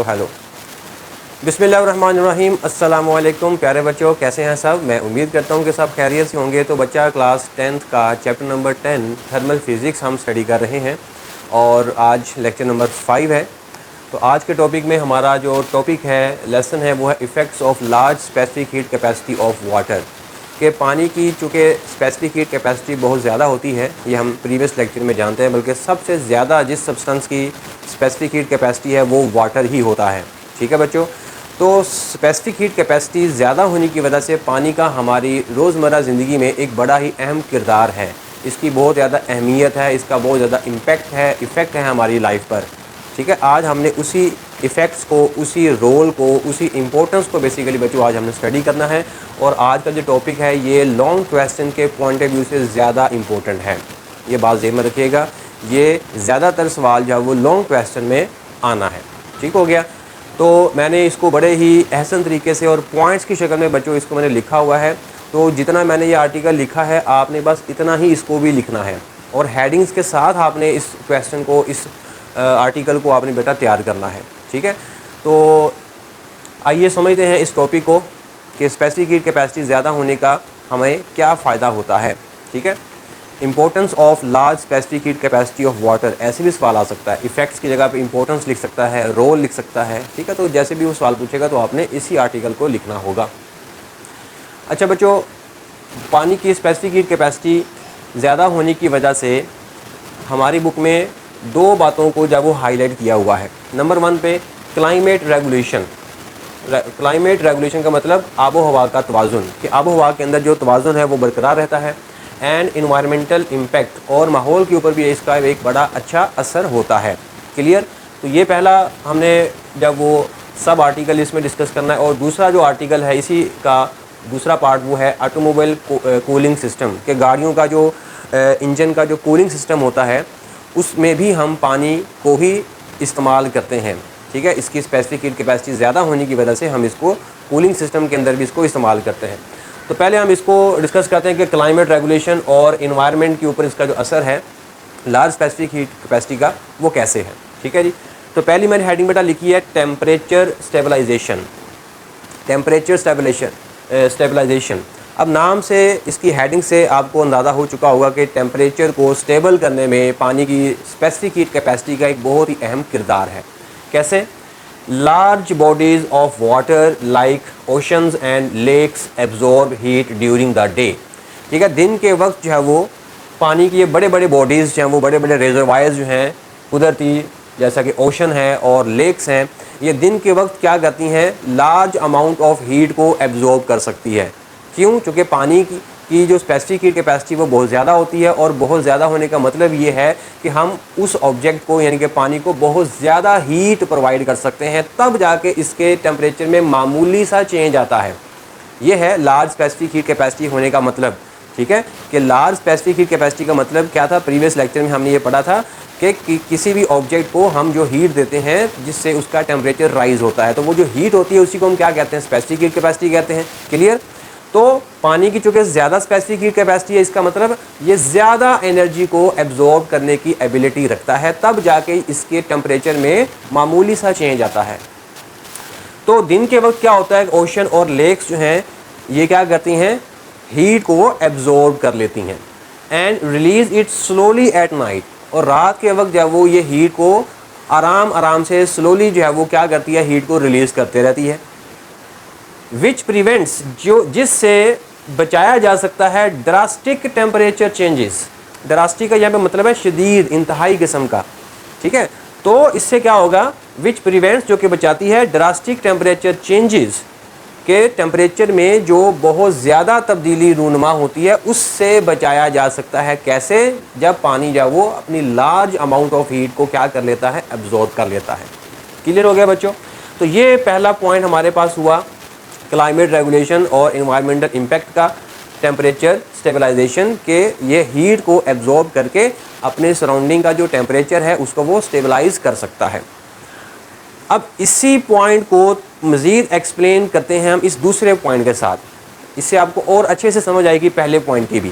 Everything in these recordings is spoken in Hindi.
हेलो। बिस्मिल्लाहिर्रहमानिर्रहीम, अस्सलाम वालेकुम प्यारे बच्चों, कैसे हैं सब। मैं उम्मीद करता हूं कि सब खैरियत से होंगे। तो बच्चा क्लास 10th का चैप्टर नंबर 10 थर्मल फिज़िक्स हम स्टडी कर रहे हैं और आज लेक्चर नंबर 5 है। तो आज के टॉपिक में हमारा जो टॉपिक है, लेसन है, वो है effects of large specific heat capacity of water. कि पानी की चूँकि स्पेसिफिक हीट कैपेसिटी बहुत ज़्यादा होती है, ये हम प्रीवियस लेक्चर में जानते हैं, बल्कि सबसे ज़्यादा जिस सब्सटेंस की स्पेसिफिक हीट कैपेसिटी है वो वाटर ही होता है। ठीक है बच्चों। तो स्पेसिफिक हीट कैपेसिटी ज़्यादा होने की वजह से पानी का हमारी रोज़मर्रा ज़िंदगी में एक बड़ा ही अहम किरदार है। इसकी बहुत ज़्यादा अहमियत है, इसका बहुत ज़्यादा इफ़ेक्ट है हमारी लाइफ पर। ठीक है, आज हमने उसी इफ़ेक्ट्स को, उसी रोल को, उसी इम्पोर्टेंस को बेसिकली बच्चों आज हमने स्टडी करना है। और आज का जो टॉपिक है ये लॉन्ग क्वेश्चन के पॉइंट ऑफ व्यू से ज़्यादा इम्पोर्टेंट है। ये बात ज़हन में रखिएगा, ये ज़्यादातर सवाल जो है वो लॉन्ग क्वेश्चन में आना है। ठीक हो गया। तो मैंने इसको बड़े ही अहसन तरीके से और पॉइंट्स की शक्ल में बच्चों इसको मैंने लिखा हुआ है। तो जितना मैंने ये आर्टिकल लिखा है आपने बस इतना ही इसको भी लिखना है और हेडिंग्स के साथ आपने इस क्वेश्चन को, इस आर्टिकल को आपने बेटा तैयार करना है। ठीक है। तो आइए समझते हैं इस टॉपिक को कि स्पेसिफिक हीट कैपेसिटी ज़्यादा होने का हमें क्या फ़ायदा होता है। ठीक है। Importance of large specific heat capacity of water, ऐसे भी सवाल आ सकता है। इफ़ेक्ट्स की जगह पे इंपॉर्टेंस लिख सकता है, रोल लिख सकता है। ठीक है। तो जैसे भी वो सवाल पूछेगा तो आपने इसी आर्टिकल को लिखना होगा। अच्छा बच्चों, पानी की स्पेसिफिक हीट कैपेसिटी ज़्यादा होने की वजह से हमारी बुक में दो बातों को जब वो हाईलाइट किया हुआ है। नंबर 1 पे क्लाइमेट रेगुलेशन। क्लाइमेट रेगुलेशन का मतलब आबो हवा का तवाज़ुन, कि आबो हवा के अंदर जो तवाज़ुन है वो बरकरार रहता है। एंड इन्वायरमेंटल इम्पैक्ट, और माहौल के ऊपर भी इसका एक बड़ा अच्छा असर होता है। क्लियर। तो ये पहला हमने जब वो सब आर्टिकल इसमें डिस्कस करना है। और दूसरा जो आर्टिकल है इसी का दूसरा पार्ट वो है ऑटोमोबाइल कूलिंग सिस्टम, के गाड़ियों का जो इंजन का जो कूलिंग सिस्टम होता है उसमें भी हम पानी को ही इस्तेमाल करते हैं। ठीक है। इसकी स्पेसिफिक हीट कैपेसिटी ज़्यादा होने की वजह से हम इसको कूलिंग सिस्टम के अंदर भी इसको इस्तेमाल करते हैं। तो पहले हम इसको डिस्कस करते हैं कि क्लाइमेट रेगुलेशन और इन्वायरमेंट के ऊपर इसका जो असर है लार्ज स्पेसिफिक हीट कैपेसिटी का वो कैसे है। ठीक है जी। तो पहली मैंने हेडिंग बेटा लिखी है टेम्परेचर स्टेबलाइजेशन। Temperature stabilization. अब नाम से, इसकी हेडिंग से आपको अंदाज़ा हो चुका होगा कि टेम्परेचर को स्टेबल करने में पानी की स्पेसिफिक हीट कैपेसिटी का एक बहुत ही अहम किरदार है। कैसे? Large bodies of water like oceans and lakes absorb heat during the day. ठीक है। दिन के वक्त जो है वो पानी की ये बड़े बड़े बॉडीज़ जो हैं, वो बड़े बड़े रिजर्वायर्स जो हैं कुदरती, जैसा कि ओशन है और लेक्स हैं, ये दिन के वक्त क्या करती हैं, लार्ज अमाउंट ऑफ हीट को एब्जॉर्ब कर सकती है। क्यों? क्योंकि पानी की जो स्पेसिफिक हीट कैपेसिटी वो बहुत ज़्यादा होती है। और बहुत ज़्यादा होने का मतलब ये है कि हम उस ऑब्जेक्ट को, यानी कि पानी को, बहुत ज़्यादा हीट प्रोवाइड कर सकते हैं, तब जाके इसके टेम्परेचर में मामूली सा चेंज आता है। ये है लार्ज स्पेसिफिक हीट कैपेसिटी होने का मतलब। ठीक है। कि लार्ज स्पेसिफिक हीट कैपेसिटी का मतलब क्या था, प्रीवियस लेक्चर में हमने ये पढ़ा था कि किसी भी ऑब्जेक्ट को हम जो हीट देते हैं जिससे उसका टेम्परेचर राइज होता है, तो वो जो हीट होती है उसी को हम क्या कहते हैं, स्पेसिफिक हीट कैपेसिटी कहते हैं। क्लियर। तो पानी की चूँकि ज़्यादा स्पेसिफिक हीट कैपेसिटी है, इसका मतलब ये ज़्यादा एनर्जी को एब्जॉर्ब करने की एबिलिटी रखता है, तब जाके इसके टेम्परेचर में मामूली सा चेंज आता है। तो दिन के वक्त क्या होता है, ओशन और लेक्स जो हैं ये क्या करती हैं, हीट को एब्जॉर्ब कर लेती हैं and release it slowly at night. और रात के वक्त जब वो ये हीट को आराम से स्लोली जो है वो क्या करती है, हीट को रिलीज़ करते रहती है। विच प्रिवेंट्स, जो जिससे बचाया जा सकता है ड्रास्टिक टेम्परेचर चेंजेस। ड्रास्टिक का यहाँ पे मतलब है शदीद, इंतहाई किस्म का। ठीक है। तो इससे क्या होगा, विच प्रिवेंट्स, जो कि बचाती है ड्रास्टिक टेम्परेचर चेंजेस, के टेम्परेचर में जो बहुत ज़्यादा तब्दीली रूनुमा होती है उससे बचाया जा सकता है। कैसे? जब पानी जो वो अपनी लार्ज अमाउंट ऑफ हीट को क्या कर लेता है, एब्जॉर्ब कर लेता है। क्लियर हो गया बच्चों। तो ये पहला पॉइंट हमारे पास हुआ क्लाइमेट रेगुलेशन और इन्वायरमेंटल इम्पैक्ट का, टेम्परेचर स्टेबलाइजेशन, के ये हीट को एब्जॉर्ब करके अपने सराउंडिंग का जो टेम्परेचर है उसको वो स्टेबलाइज कर सकता है। अब इसी पॉइंट को मज़ीद एक्सप्लेन करते हैं हम इस दूसरे पॉइंट के साथ, इससे आपको और अच्छे से समझ आएगी पहले पॉइंट की भी।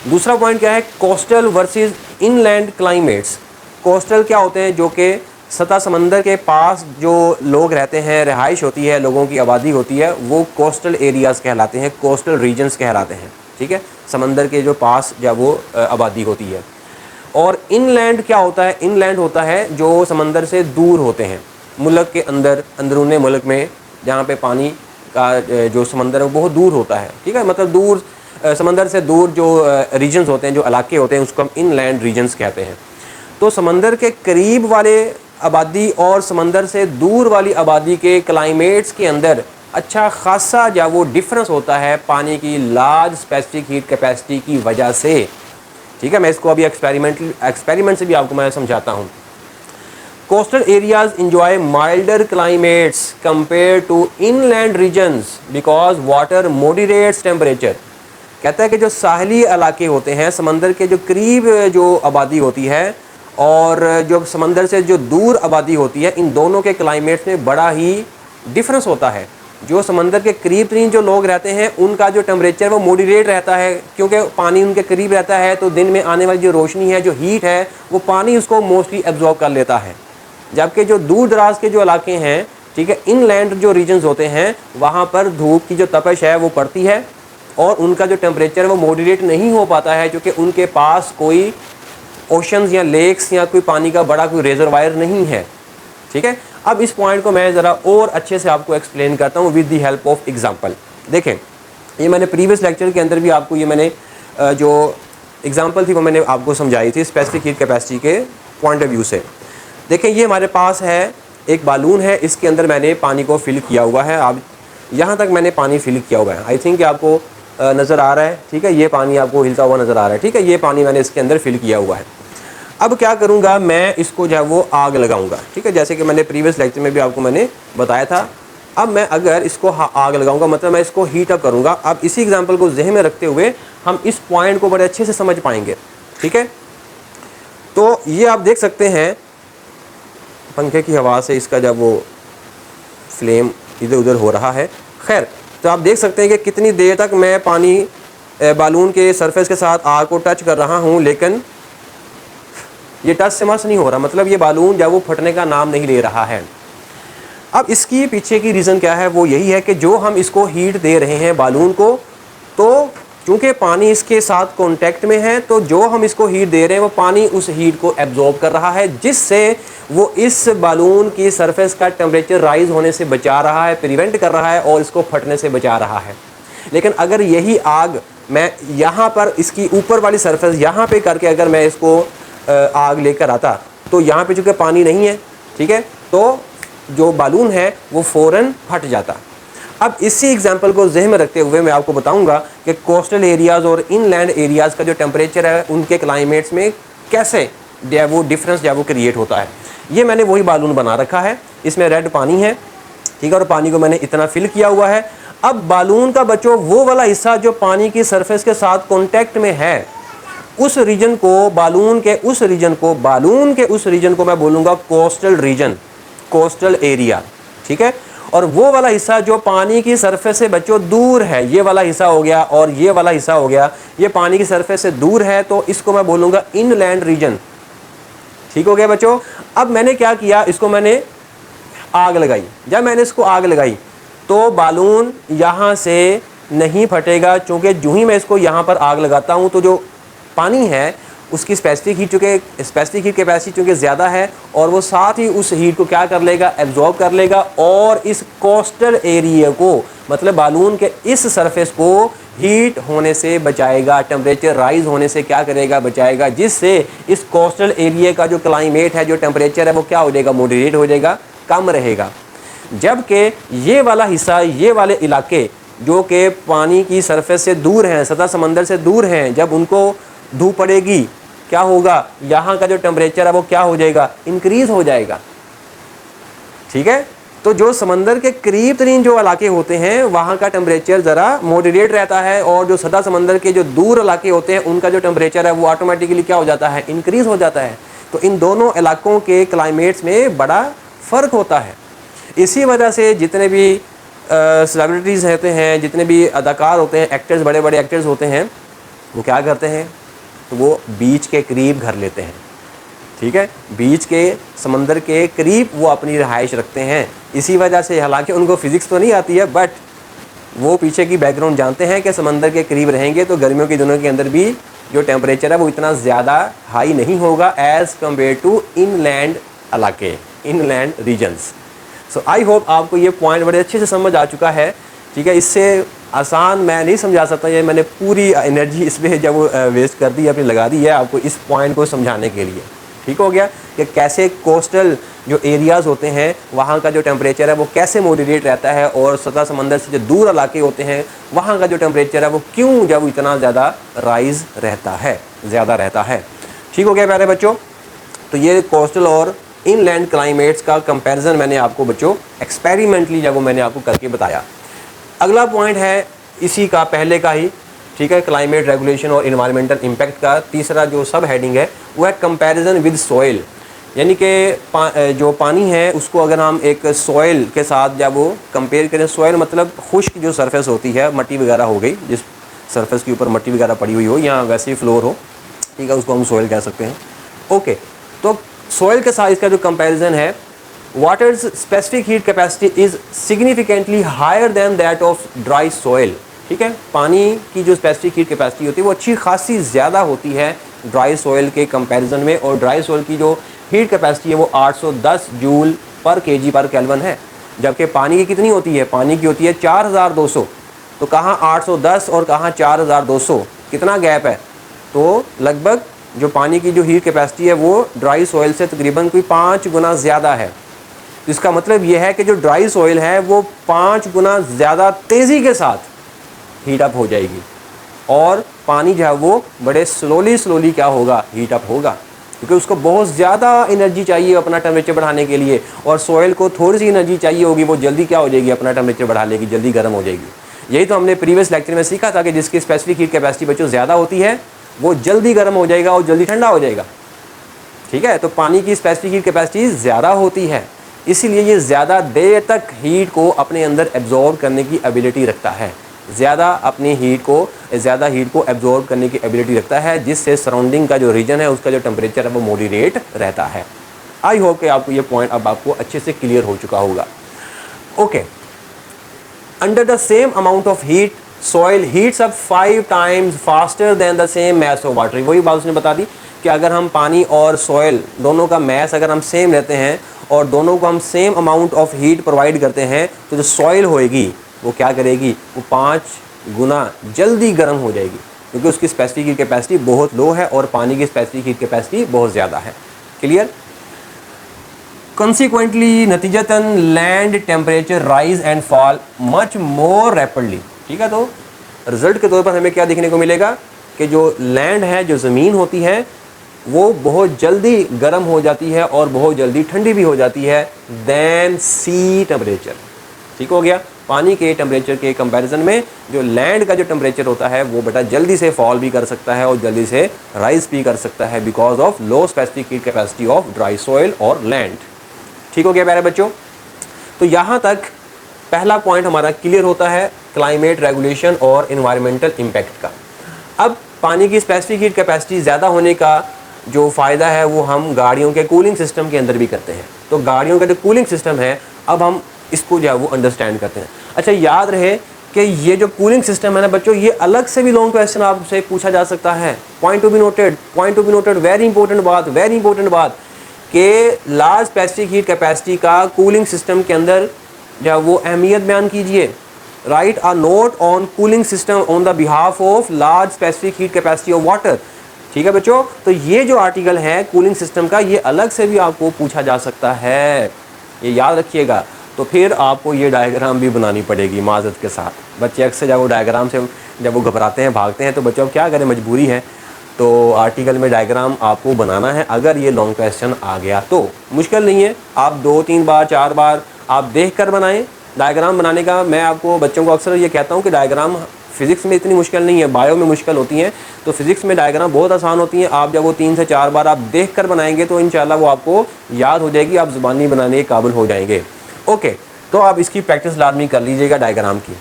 दूसरा पॉइंट क्या है, coastal versus inland climates. Coastal क्या होते हैं, जो कि सतह समंदर के पास जो लोग रहते हैं, रिहाइश होती है, लोगों की आबादी होती है, वो कोस्टल एरियाज़ कहलाते हैं, कोस्टल रीजन्स कहलाते हैं। ठीक है, समंदर के जो पास जब वो आबादी होती है। और इनलैंड क्या होता है? इनलैंड होता है जो समंदर से दूर होते हैं, मुल्क के अंदर, अंदरूने मुल्क में, जहाँ पे पानी का जो समंदर है वो बहुत दूर होता है। ठीक है, मतलब दूर, समंदर से दूर जो रीजन्स होते हैं, जो इलाके होते हैं, उसको हम इनलैंड रीजन्स कहते हैं। तो समंदर के करीब वाले आबादी और समंदर से दूर वाली आबादी के क्लाइमेट्स के अंदर अच्छा खासा जो वो डिफरेंस होता है पानी की लार्ज स्पेसिफिक हीट कैपेसिटी की वजह से। ठीक है, मैं इसको अभी एक्सपेरिमेंट से भी आपको मैं समझाता हूँ। Coastal areas enjoy milder climates compare to inland regions because water moderates temperature. कहता है कि जो साहली इलाके होते हैं, समंदर के जो करीब जो आबादी होती है और जो समंदर से जो दूर आबादी होती है, इन दोनों के क्लाइमेट्स में बड़ा ही डिफरेंस होता है। जो समंदर के करीब तरीन जो लोग रहते हैं उनका जो टेम्परेचर वो मॉडरेट रहता है, क्योंकि पानी उनके करीब रहता है, तो दिन में आने वाली जो रोशनी है, जो हीट है, वो पानी उसको मोस्टली एब्जॉर्ब कर लेता है। जबकि जो दूर दराज के जो इलाके हैं, ठीक है, इनलैंड जो रीजन्स होते हैं, वहाँ पर धूप की जो तपश है वो पड़ती है और उनका जो टेम्परेचर वो मॉडरेट नहीं हो पाता है, क्योंकि उनके पास कोई ओशंस या लेक्स या कोई पानी का बड़ा कोई रिजर्वायर नहीं है। ठीक है, अब इस पॉइंट को मैं ज़रा और अच्छे से आपको एक्सप्लेन करता हूँ with the help of example. देखें, ये मैंने प्रीवियस लेक्चर के अंदर भी आपको ये मैंने जो एग्जांपल थी वो मैंने आपको समझाई थी स्पेसिफिक हीट कैपेसिटी के पॉइंट ऑफ व्यू से। देखें, ये हमारे पास है एक बालून है, इसके अंदर मैंने पानी को फिल किया हुआ है। अब यहाँ तक मैंने पानी फिल किया हुआ है, आई थिंक आपको नज़र आ रहा है। ठीक है, ये पानी आपको हिलता हुआ नज़र आ रहा है। ठीक है, ये पानी मैंने इसके अंदर फिल किया हुआ है। अब क्या करूँगा, मैं इसको जो है वो आग लगाऊंगा। ठीक है, जैसे कि मैंने प्रीवियस लेक्चर में भी आपको मैंने बताया था। अब मैं अगर इसको आग लगाऊंगा, मतलब मैं इसको हीट अप करूँगा। अब इसी एग्जांपल को ज़हन में रखते हुए हम इस पॉइंट को बड़े अच्छे से समझ पाएंगे। ठीक है, तो ये आप देख सकते हैं पंखे की हवा से इसका जब वो फ्लेम इधर उधर हो रहा है। खैर, तो आप देख सकते हैं कि कितनी देर तक मैं पानी बालून के सरफेस के साथ आग को टच कर रहा हूँ, लेकिन ये टच से मस नहीं हो रहा, मतलब ये बालून जब वो फटने का नाम नहीं ले रहा है। अब इसकी पीछे की रीज़न क्या है? वो यही है कि जो हम इसको हीट दे रहे हैं बालून को, तो चूँकि पानी इसके साथ कांटेक्ट में है, तो जो हम इसको हीट दे रहे हैं वो पानी उस हीट को एब्जॉर्ब कर रहा है, जिससे वो इस बालून की सरफेस का टेम्परेचर राइज होने से बचा रहा है, प्रिवेंट कर रहा है और इसको फटने से बचा रहा है। लेकिन अगर यही आग मैं यहाँ पर इसकी ऊपर वाली सरफेस यहाँ पे करके अगर मैं इसको आग लेकर आता, तो यहाँ पे चूँकि पानी नहीं है, ठीक है, तो जो बालून है वो फ़ौरन फट जाता। अब इसी एग्जांपल को ज़हन में रखते हुए मैं आपको बताऊंगा कि कोस्टल एरियाज़ और इनलैंड एरियाज़ का जो टेम्परेचर है उनके क्लाइमेट्स में कैसे वो डिफरेंस वो क्रिएट होता है। ये मैंने वही बालून बना रखा है, इसमें रेड पानी है, ठीक है, और पानी को मैंने इतना फिल किया हुआ है। अब बालून का बच्चों वो वाला हिस्सा जो पानी की सरफेस के साथ कॉन्टैक्ट में है, उस रीजन को, बालून के उस रीजन को मैं बोलूँगा कोस्टल रीजन, कोस्टल एरिया। ठीक है, और वो वाला हिस्सा जो पानी की सरफेस से बच्चों दूर है, ये वाला हिस्सा हो गया और ये वाला हिस्सा हो गया, ये पानी की सरफेस से दूर है, तो इसको मैं बोलूँगा इनलैंड रीजन। ठीक हो गया बच्चों। अब मैंने क्या किया, इसको मैंने आग लगाई। जब मैंने इसको आग लगाई तो बालून यहाँ से नहीं फटेगा, चूँकि जो ही मैं इसको यहाँ पर आग लगाता हूँ तो जो पानी है उसकी स्पेसिफिक हीट कैपेसिटी चूँकि ज़्यादा है, और वो साथ ही उस हीट को क्या कर लेगा, एब्जॉर्ब कर लेगा, और इस कोस्टल एरिया को, मतलब बालून के इस सरफेस को हीट होने से बचाएगा, टेम्परेचर राइज होने से क्या करेगा, बचाएगा, जिससे इस कोस्टल एरिया का जो क्लाइमेट है, जो टेम्परेचर है, वो क्या हो जाएगा, मॉडरेट हो जाएगा, कम रहेगा। जबकि ये वाला हिस्सा, ये वाले इलाके जो कि पानी की सरफेस से दूर हैं, सतह समंदर से दूर हैं, जब उनको धूप पड़ेगी क्या होगा, यहाँ का जो टेम्परेचर है वो क्या हो जाएगा, इंक्रीज़ हो जाएगा। ठीक है, तो जो समंदर के करीब तरीन जो इलाके होते हैं वहाँ का टेम्परेचर ज़रा मॉडरेट रहता है, और जो सतह समंदर के जो दूर इलाके होते हैं उनका जो टेम्परेचर है वो ऑटोमेटिकली क्या हो जाता है, इंक्रीज़ हो जाता है। तो इन दोनों इलाकों के क्लाइमेट्स में बड़ा फ़र्क होता है। इसी वजह से जितने भी सेलिब्रिटीज़ रहते हैं, जितने भी अदाकार होते हैं, एक्टर्स, बड़े बड़े एक्टर्स होते हैं, वो क्या करते हैं, तो वो बीच के करीब घर लेते हैं। ठीक है, बीच के समंदर के करीब वो अपनी रहाइश रखते हैं। इसी वजह से हालांकि उनको फिज़िक्स तो नहीं आती है, बट वो पीछे की बैकग्राउंड जानते हैं कि समंदर के करीब रहेंगे तो गर्मियों के दिनों के अंदर भी जो टेम्परेचर है वो इतना ज़्यादा हाई नहीं होगा एज़ कम्पेयर टू इनलैंड इलाके, inland regions. So I hope आपको ये पॉइंट बड़े अच्छे से समझ आ चुका है। ठीक है, इससे आसान मैं नहीं समझा सकता, ये मैंने पूरी एनर्जी इस पर जब वेस्ट कर दी अपनी लगा दी है आपको इस पॉइंट को समझाने के लिए। ठीक हो गया कि कैसे कोस्टल जो एरियाज़ होते हैं वहाँ का जो टेम्परेचर है वो कैसे मॉडरेट रहता है, और सतह समंदर से जो दूर इलाके होते हैं वहाँ का जो टेम्परेचर है वो क्यों जब इतना ज़्यादा राइज रहता है, ज़्यादा रहता है। ठीक हो गया प्यारे बच्चों। तो ये कोस्टल और इनलैंड क्लाइमेट्स का कंपैरिजन मैंने आपको बच्चों एक्सपेरिमेंटली जब वो मैंने आपको करके बताया। अगला पॉइंट है इसी का पहले का ही, ठीक है, क्लाइमेट रेगुलेशन और इन्वायरमेंटल इम्पैक्ट का तीसरा जो सब हेडिंग है वो है कंपैरिजन विद सॉइल। यानी कि जो पानी है उसको अगर हम एक सॉइल के साथ जब वो कंपेयर करें, सॉइल मतलब खुश्क जो सरफेस होती है, मट्टी वगैरह हो गई, जिस सरफेस के ऊपर मट्टी वगैरह पड़ी हुई हो या वैसे ही फ्लोर हो, ठीक है, उसको हम सॉइल कह सकते हैं। ओके, तो सॉइल के साथ इसका जो कंपैरिजन है, water's specific heat capacity is significantly higher than that of dry soil. ठीक है, पानी की जो स्पेसिफिक हीट कैपेसिटी होती है वो अच्छी खासी ज़्यादा होती है ड्राई सॉइल के कंपैरिजन में, और ड्राई सॉइल की जो हीट कैपेसिटी है वो 810 जूल पर केजी पर केल्विन है, जबकि पानी की कितनी होती है, पानी की होती है 4200। तो कहाँ 810 और कहाँ 4200, कितना गैप है। तो लगभग जो पानी की जो हीट कैपेसिटी है वो ड्राई सॉइल से तकरीबन कोई 5 गुना ज़्यादा है। तो इसका मतलब ये है कि जो ड्राई सॉइल है वो 5 गुना ज़्यादा तेज़ी के साथ हीट अप हो जाएगी, और पानी जो है वो बड़े स्लोली क्या होगा, हीट अप होगा, क्योंकि उसको बहुत ज़्यादा एनर्जी चाहिए अपना टेम्परेचर बढ़ाने के लिए, और सॉइल को थोड़ी सी एनर्जी चाहिए होगी, वो जल्दी क्या हो जाएगी, अपना टेम्परेचर बढ़ा लेगी, जल्दी गर्म हो जाएगी। यही तो हमने प्रीवियस लेक्चर में सीखा था कि जिसकी स्पेसिफिक हीट कैपेसिटी बच्चों ज़्यादा होती है वो जल्दी गर्म हो जाएगा और जल्दी ठंडा हो जाएगा। ठीक है, तो पानी की स्पेसिफिक हीट कैपेसिटी ज़्यादा होती है, इसीलिए ये ज़्यादा देर तक हीट को अपने अंदर एब्जॉर्ब करने की एबिलिटी रखता है, ज़्यादा हीट को एब्जॉर्ब करने की एबिलिटी रखता है, जिससे सराउंडिंग का जो रीजन है उसका जो टेम्परेचर है वो मॉडरेट रहता है। आई होप कि आपको ये पॉइंट अब आपको अच्छे से क्लियर हो चुका होगा। Okay, under the same amount of heat soil heats up 5 times faster than the same mass of water. वही बात उसने बता दी कि अगर हम पानी और सॉइल दोनों का मैस अगर हम सेम लेते हैं और दोनों को हम same amount of heat provide करते हैं, तो जो सॉइल होएगी वो क्या करेगी, वो 5 गुना जल्दी गर्म हो जाएगी, क्योंकि उसकी स्पेसिफिक हीट कैपेसिटी बहुत लो है और पानी की स्पेसिफिक हीट कैपेसिटी बहुत ज़्यादा है। क्लियर। कंसिक्वेंटली नतीजतन land temperature rise and fall much more rapidly. ठीक है, तो रिजल्ट के तौर पर हमें क्या देखने को मिलेगा कि जो लैंड है, जो ज़मीन होती है, वो बहुत जल्दी गर्म हो जाती है और बहुत जल्दी ठंडी भी हो जाती है दैन सी टेम्परेचर। ठीक हो गया, पानी के टेम्परेचर के कंपैरिजन में जो लैंड का जो टेम्परेचर होता है वो बेटा जल्दी से फॉल भी कर सकता है और जल्दी से राइज भी कर सकता है, because of low specific heat capacity of dry soil और लैंड। ठीक हो गया प्यारे बच्चों। तो यहाँ तक पहला पॉइंट हमारा क्लियर होता है क्लाइमेट रेगुलेशन और इन्वायरमेंटल इम्पैक्ट का। अब पानी की स्पेसिफिक हीट कैपेसिटी ज़्यादा होने का जो फ़ायदा है वो हम गाड़ियों के कूलिंग सिस्टम के अंदर भी करते हैं। तो गाड़ियों का जो कूलिंग सिस्टम है, अब हम इसको जो है वो अंडरस्टैंड करते हैं। अच्छा, याद रहे कि ये जो कूलिंग सिस्टम है ना बच्चों, ये अलग से भी लॉन्ग क्वेश्चन आपसे पूछा जा सकता है। Point to be noted, very important बात कि लार्ज स्पेसिफिक हीट कैपेसिटी का कूलिंग सिस्टम के अंदर जो है वो अहमियत बयान कीजिए। Right a note on cooling system on the behalf of large specific heat capacity of water. ठीक है बच्चों, तो ये जो आर्टिकल है कूलिंग सिस्टम का, ये अलग से भी आपको पूछा जा सकता है, ये याद रखिएगा। तो फिर आपको ये डायग्राम भी बनानी पड़ेगी माजरत के साथ। बच्चे अक्सर जब वो डायग्राम से जब वो घबराते हैं, भागते हैं, तो बच्चों अब क्या करें, मजबूरी है, तो आर्टिकल में डायग्राम आपको बनाना है। अगर ये लॉन्ग क्वेश्चन आ गया तो मुश्किल नहीं है, आप 2-3 बार 4 बार आप देख कर बनाएं। डायग्राम बनाने का मैं आपको बच्चों को अक्सर ये कहता हूँ कि डायग्राम फिज़िक्स में इतनी मुश्किल नहीं है, बायो में मुश्किल होती हैं, तो फिज़िक्स में डायग्राम बहुत आसान होती हैं। आप जब वो 3 से 4 बार आप देख कर बनाएंगे तो इंशाल्लाह वो आपको याद हो जाएगी, आप ज़ुबानी बनाने के काबिल हो जाएंगे। ओके, तो आप इसकी प्रैक्टिस लाजमी कर लीजिएगा डायग्राम की।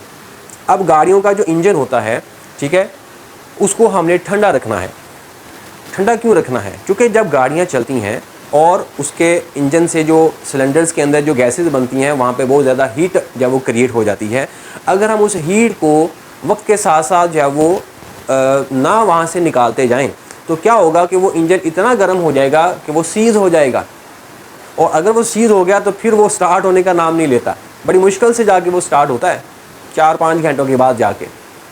अब गाड़ियों का जो इंजन होता है, ठीक है, उसको हमने ठंडा रखना है। ठंडा क्यों रखना है? क्योंकि जब गाड़ियाँ चलती हैं और उसके इंजन से जो सिलेंडर्स के अंदर जो गैसेस बनती हैं वहाँ पे बहुत ज़्यादा हीट जब वो क्रिएट हो जाती है, अगर हम उस हीट को वक्त के साथ साथ जब वो ना वहाँ से निकालते जाएं तो क्या होगा कि वो इंजन इतना गर्म हो जाएगा कि वो सीज़ हो जाएगा, और अगर वो सीज़ हो गया तो फिर वो स्टार्ट होने का नाम नहीं लेता। बड़ी मुश्किल से जाके वो स्टार्ट होता है 4-5 घंटों के बाद जाके,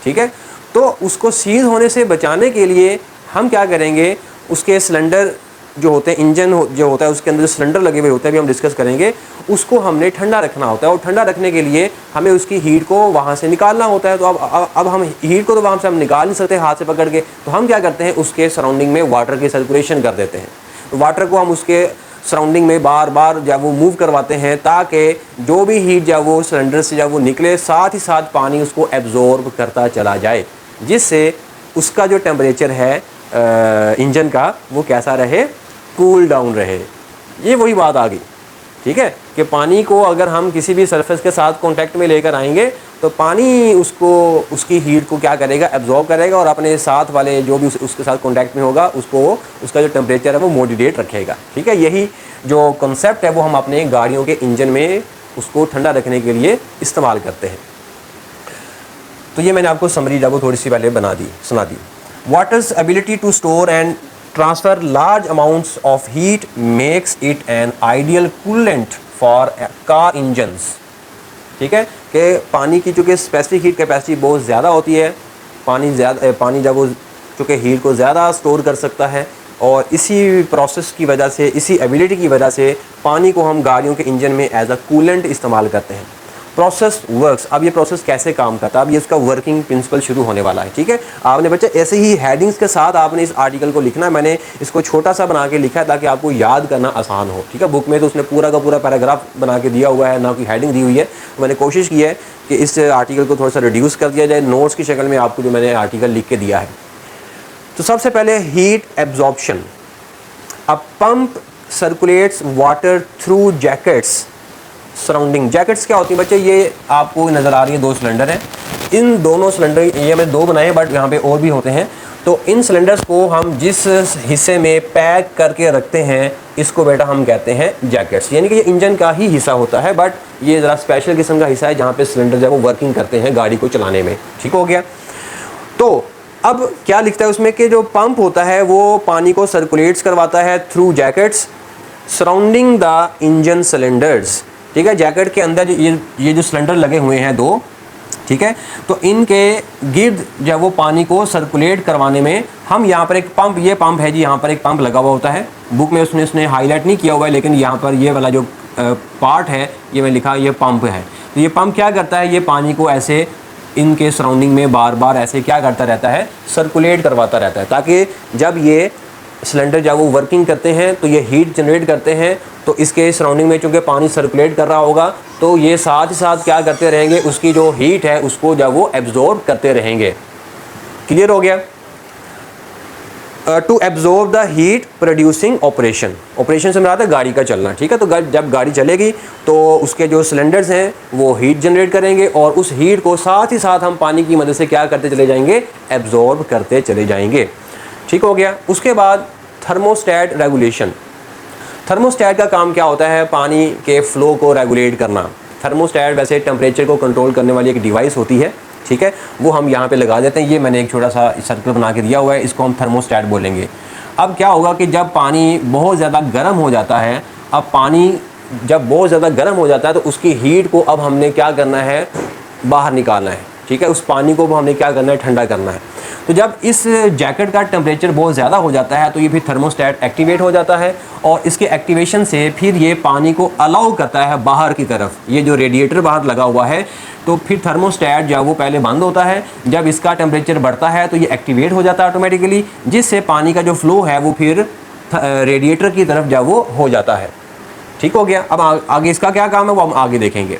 ठीक है। तो उसको सीज़ होने से बचाने के लिए हम क्या करेंगे, उसके सिलेंडर जो होते हैं, इंजन जो होता है उसके अंदर जो सिलेंडर लगे हुए होते हैं, अभी हम डिस्कस करेंगे, उसको हमने ठंडा रखना होता है, और ठंडा रखने के लिए हमें उसकी हीट को वहाँ से निकालना होता है। तो अब हम हीट को तो वहाँ से हम निकाल नहीं सकते हाथ से पकड़ के, तो हम क्या करते हैं, उसके सराउंडिंग में वाटर की सर्कुलेशन कर देते हैं। तो वाटर को हम उसके सराउंडिंग में बार बार जब वो मूव करवाते हैं ताकि जो भी हीट जब वो सिलेंडर से जब वो निकले, साथ ही साथ पानी उसको एब्जॉर्ब करता चला जाए, जिससे उसका जो टेम्परेचर है इंजन का वो कैसा रहे, कूल डाउन रहे। ये वही बात आ गई, ठीक है, कि पानी को अगर हम किसी भी सरफेस के साथ कांटेक्ट में लेकर आएंगे तो पानी उसको उसकी हीट को क्या करेगा, एब्जॉर्ब करेगा, और अपने साथ वाले जो भी उसके साथ कांटेक्ट में होगा उसको उसका जो टेम्परेचर है वो मॉडरेट रखेगा, ठीक है। यही जो कॉन्सेप्ट है वो हम अपने गाड़ियों के इंजन में उसको ठंडा रखने के लिए इस्तेमाल करते हैं। तो ये मैंने आपको समरी जब वो थोड़ी सी पहले सुना दी। Water's ability to store and transfer large amounts of heat makes it an ideal coolant for car engines, ठीक है, कि पानी की चूँकि स्पेसिफिक हीट कैपेसिटी बहुत ज़्यादा होती है, पानी जब वो चूँकि हीट को ज़्यादा स्टोर कर सकता है, और इसी प्रोसेस की वजह से, इसी एबिलिटी की वजह से पानी को हम गाड़ियों के इंजन में एज अ कूलेंट इस्तेमाल करते हैं। प्रोसेस वर्क्स, अब ये प्रोसेस कैसे काम करता है, अब ये इसका वर्किंग प्रिंसिपल शुरू होने वाला है, ठीक है। आपने बच्चे ऐसे ही हेडिंग्स के साथ आपने इस आर्टिकल को लिखना है। मैंने इसको छोटा सा बना के लिखा है ताकि आपको याद करना आसान हो, ठीक है। बुक में तो उसने पूरा का पूरा पैराग्राफ बना के दिया हुआ है, ना कि हेडिंग दी हुई है। तो मैंने कोशिश की है कि इस आर्टिकल को थोड़ा सा रिड्यूस कर दिया जाए, नोट्स की शक्ल में आपको जो मैंने आर्टिकल लिख के दिया है। तो सबसे पहले हीट एब्जॉर्प्शन। अ pump circulates water through jackets surrounding. Jackets क्या होती हैं बच्चे, ये आपको नज़र आ रही है, 2 सिलेंडर हैं। इन दोनों सिलेंडर, ये मैं 2 बनाए हैं बट यहाँ पे और भी होते हैं। तो इन सिलेंडर्स को हम जिस हिस्से में पैक करके रखते हैं इसको बेटा हम कहते हैं जैकेट्स, यानी कि ये इंजन का ही हिस्सा होता है, बट ये ज़रा स्पेशल किस्म का हिस्सा है जहाँ पे सिलेंडर जब वो वर्किंग करते हैं गाड़ी को चलाने में, ठीक हो गया। तो अब क्या लिखता है उसमें कि जो पंप होता है वो पानी को सर्कुलेट्स करवाता है through jackets surrounding the engine cylinders, ठीक है। जैकेट के अंदर ये जो सिलेंडर लगे हुए हैं 2, ठीक है, तो इनके गिर्द जब वो पानी को सर्कुलेट करवाने में हम यहाँ पर एक पंप, ये पंप है जी, यहाँ पर एक पंप लगा हुआ होता है। बुक में उसने हाईलाइट नहीं किया हुआ है, लेकिन यहाँ पर ये वाला जो पार्ट है ये मैं लिखा, ये पंप है। तो ये पंप क्या करता है, ये पानी को ऐसे इनके सराउंडिंग में बार बार ऐसे क्या करता रहता है, सर्कुलेट करवाता रहता है, ताकि जब ये सिलेंडर जब वो वर्किंग करते हैं तो ये हीट जनरेट करते हैं, तो इसके सराउंडिंग में चूँकि पानी सर्कुलेट कर रहा होगा तो ये साथ ही साथ क्या करते रहेंगे, उसकी जो हीट है उसको जब वो एब्जॉर्ब करते रहेंगे। क्लियर हो गया। To absorb the heat producing operation, operation से मेरा था गाड़ी का चलना, ठीक है। तो जब गाड़ी चलेगी तो उसके जो सिलेंडर्स हैं वो हीट जनरेट करेंगे, और उस हीट को साथ ही साथ हम पानी की मदद से क्या करते चले जाएंगे, एब्जॉर्ब करते चले जाएंगे, ठीक हो गया। उसके बाद थर्मोस्टेट रेगुलेशन। थर्मोस्टेट का काम क्या होता है, पानी के फ़्लो को रेगुलेट करना। थर्मोस्टेट वैसे टेम्परेचर को कंट्रोल करने वाली एक डिवाइस होती है, ठीक है, वो हम यहाँ पे लगा देते हैं। ये मैंने एक छोटा सा सर्कल बना के दिया हुआ है, इसको हम थर्मोस्टेट बोलेंगे। अब क्या होगा कि जब पानी बहुत ज़्यादा गर्म हो जाता है, अब पानी जब बहुत ज़्यादा गर्म हो जाता है तो उसकी हीट को अब हमने क्या करना है, बाहर निकालना है, ठीक है। उस पानी को हमने क्या करना है, ठंडा करना है। तो जब इस जैकेट का टेम्परेचर बहुत ज़्यादा हो जाता है तो ये फिर थर्मोस्टेट एक्टिवेट हो जाता है, और इसके एक्टिवेशन से फिर ये पानी को अलाउ करता है बाहर की तरफ। ये जो रेडिएटर बाहर लगा हुआ है, तो फिर थर्मोस्टेट जब वो पहले बंद होता है, जब इसका टेम्परेचर बढ़ता है तो ये एक्टिवेट हो जाता है ऑटोमेटिकली, जिससे पानी का जो फ्लो है वो फिर रेडिएटर की तरफ जब वो हो जाता है, ठीक हो गया। अब आगे इसका क्या काम है वो हम आगे देखेंगे।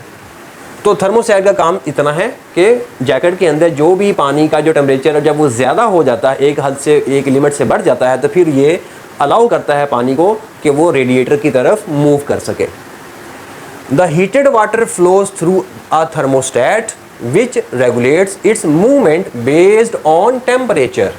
तो थर्मोस्टेट का काम इतना है कि जैकेट के अंदर जो भी पानी का जो टेम्परेचर है जब वो ज़्यादा हो जाता है, एक हद से, एक लिमिट से बढ़ जाता है, तो फिर ये अलाउ करता है पानी को कि वो रेडिएटर की तरफ मूव कर सके। The heated water flows through a thermostat which regulates it's movement based on temperature,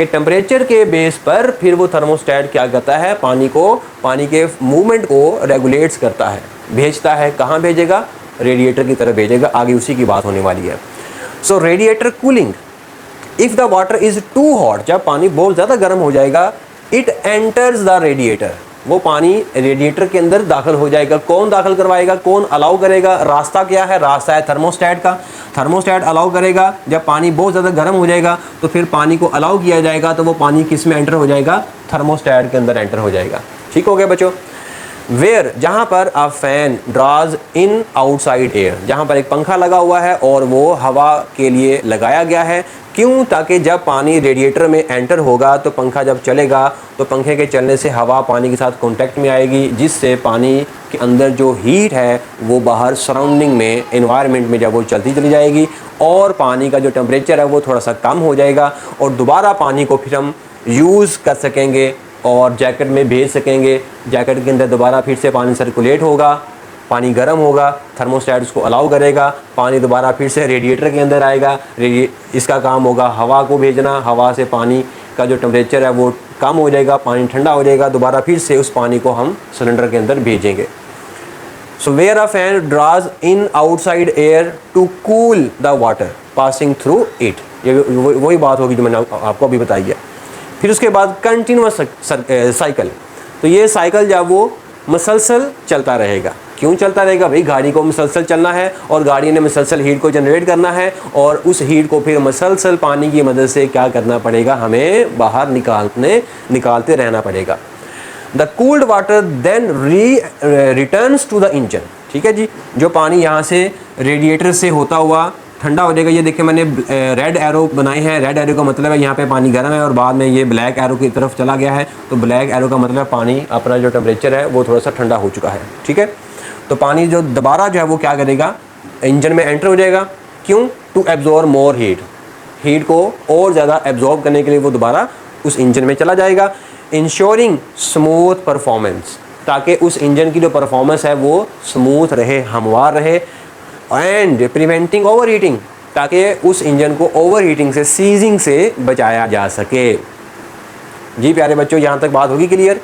कि टेम्परेचर के बेस पर फिर वो थर्मोस्टेट क्या करता है, पानी के मूवमेंट को रेगुलेट्स करता है, भेजता है। कहाँ भेजेगा? रेडिएटर की तरफ भेजेगा। आगे उसी की बात होने वाली है। So radiator cooling, if the water is too hot, जब पानी बहुत ज़्यादा गर्म हो जाएगा, इट एंटर्स द रेडिएटर, वो पानी रेडिएटर के अंदर दाखिल हो जाएगा। कौन दाखिल करवाएगा, कौन अलाउ करेगा? रास्ता क्या है? रास्ता है थर्मोस्टेट का। थर्मोस्टेट अलाउ करेगा। जब पानी बहुत ज़्यादा गर्म हो जाएगा तो फिर पानी को अलाउ किया जाएगा, तो वो पानी किस में एंटर हो जाएगा? थर्मोस्टेट के अंदर एंटर हो जाएगा। ठीक हो गया बच्चों? वेयर, जहाँ पर अ fan draws in outside air, जहाँ पर एक पंखा लगा हुआ है और वो हवा के लिए लगाया गया है। क्यों? ताकि जब पानी रेडिएटर में एंटर होगा तो पंखा जब चलेगा तो पंखे के चलने से हवा पानी के साथ कांटेक्ट में आएगी, जिससे पानी के अंदर जो हीट है वो बाहर सराउंडिंग में, एनवायरनमेंट में जब वो चलती चली जाएगी और पानी का जो टेम्परेचर है वो थोड़ा सा कम हो जाएगा और दोबारा पानी को फिर हम यूज़ कर सकेंगे और जैकेट में भेज सकेंगे। जैकेट के अंदर दोबारा फिर से पानी सर्कुलेट होगा, पानी गर्म होगा, थर्मोस्टेट उसको अलाउ करेगा, पानी दोबारा फिर से रेडिएटर के अंदर आएगा। इसका काम होगा हवा को भेजना, हवा से पानी का जो टेम्परेचर है वो कम हो जाएगा, पानी ठंडा हो जाएगा, दोबारा फिर से उस पानी को हम सिलेंडर के अंदर भेजेंगे। So where a fan draws in outside air to cool the water passing through it, ये वही बात होगी जो मैंने आपको अभी बताई है। फिर उसके बाद कंटिन्यूअस साइकिल, तो ये साइकिल जब वो मसलसल चलता रहेगा। क्यों चलता रहेगा भाई? गाड़ी को मसलसल चलना है और गाड़ी ने मसलसल हीट को जनरेट करना है और उस हीट को फिर मसलसल पानी की मदद से क्या करना पड़ेगा? हमें बाहर निकालते रहना पड़ेगा। The cooled water then returns to the engine. ठीक है जी, जो पानी यहाँ से रेडिएटर से होता हुआ ठंडा हो जाएगा। ये देखिए मैंने रेड एरो बनाए हैं। रेड एरो का मतलब है यहाँ पे पानी गर्म है और बाद में ये ब्लैक एरो की तरफ चला गया है, तो ब्लैक एरो का मतलब पानी अपना जो टेम्परेचर है वो थोड़ा सा ठंडा हो चुका है। ठीक है, तो पानी जो दोबारा जो है वो क्या करेगा? इंजन में एंटर हो जाएगा। क्यों? टू एब्जॉर्ब मोर हीट को और ज़्यादा एब्जॉर्ब करने के लिए वो दोबारा उस इंजन में चला जाएगा। इंश्योरिंग स्मूथ परफॉर्मेंस, ताकि उस इंजन की जो परफॉर्मेंस है वो स्मूथ रहे, हमवार रहे। एंड प्रिवेंटिंग ओवर हीटिंग, ताकि उस इंजन को ओवर हीटिंग से, सीजिंग से बचाया जा सके। जी प्यारे बच्चों, यहाँ तक बात होगी क्लियर?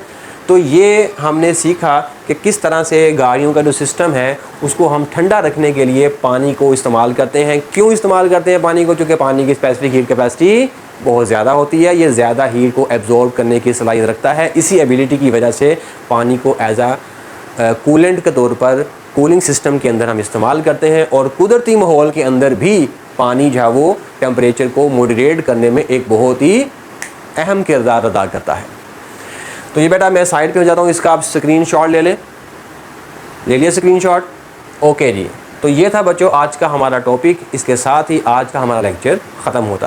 तो ये हमने सीखा कि किस तरह से गाड़ियों का जो सिस्टम है उसको हम ठंडा रखने के लिए पानी को इस्तेमाल करते हैं। क्यों इस्तेमाल करते हैं पानी को? क्योंकि पानी की स्पेसिफिक हीट कैपेसिटी बहुत ज़्यादा होती है, ये ज़्यादा हीट को एब्जॉर्ब करने की सलाहियत रखता है। इसी एबिलिटी की वजह से पानी को एज आ कूलेंट के तौर पर कूलिंग सिस्टम के अंदर हम इस्तेमाल करते हैं और कुदरती माहौल के अंदर भी पानी जो है वो टेम्परेचर को मॉडरेट करने में एक बहुत ही अहम किरदार अदा करता है। तो ये बेटा मैं साइड पे हो जाता हूँ, इसका आप स्क्रीनशॉट ले लिए स्क्रीनशॉट। ओके जी, तो ये था बच्चों आज का हमारा टॉपिक। इसके साथ ही आज का हमारा लेक्चर ख़त्म होता है।